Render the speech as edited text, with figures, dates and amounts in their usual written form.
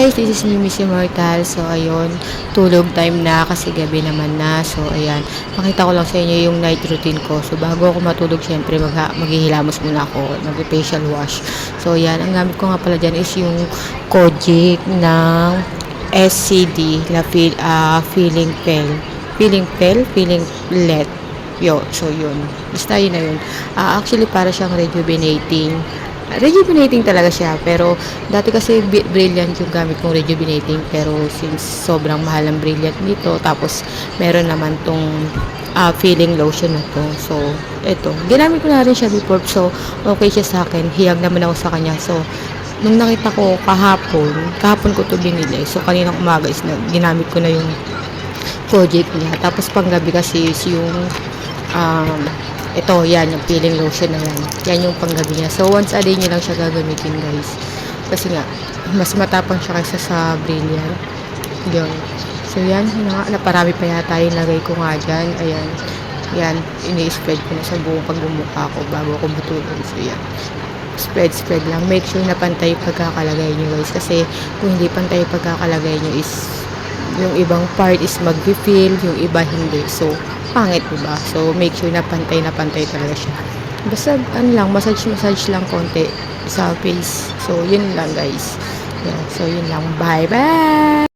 guys, this is me, Miss Immortal. So, ayun, tulog time na kasi gabi naman na. So, ayan, pakita ko lang sa inyo yung night routine ko. So, bago ako matulog, syempre, maghihilamos muna ako, mag-facial wash. So, ayan, ang gamit ko nga pala dyan is yung Kojic ng SCD, na feeling pel. Feeling let. So, yun. Basta yun na yun. Actually, para siyang rejuvenating talaga siya, pero dati kasi Brilliant yung gamit kong rejuvenating, pero since sobrang mahal ng Brilliant dito, tapos meron naman tong feeling lotion na to. So eto, ginamit ko na rin siya before, so okay siya sa akin, hiyag naman ako sa kanya. So nung nakita ko kahapon ko to binili, so kaninang umaga is ginamit ko na yung project niya. Tapos panggabi kasi is yung ito, yan, yung peeling lotion na yan. Yan yung panggabi niya. So, once a day niyo lang siya gagamitin, guys. Kasi nga, mas matapang siya kaysa sa Brilliant. Yun. So, yan. Naparami pa yata yung lagay ko nga dyan. Ayan. Yan. Ini-spread ko na sa buong pagbumukha ko bago ako matulog. So, yan. Spread lang. Make sure na pantay yung pagkakalagay nyo, guys. Kasi, kung hindi pantay yung pagkakalagay nyo is yung ibang part is mag-refill, yung iba hindi. So, pangit, diba? So, make sure na pantay talaga siya. Basta, massage lang konti sa face. So, yun lang, guys. Yeah, so, yun lang. Bye-bye!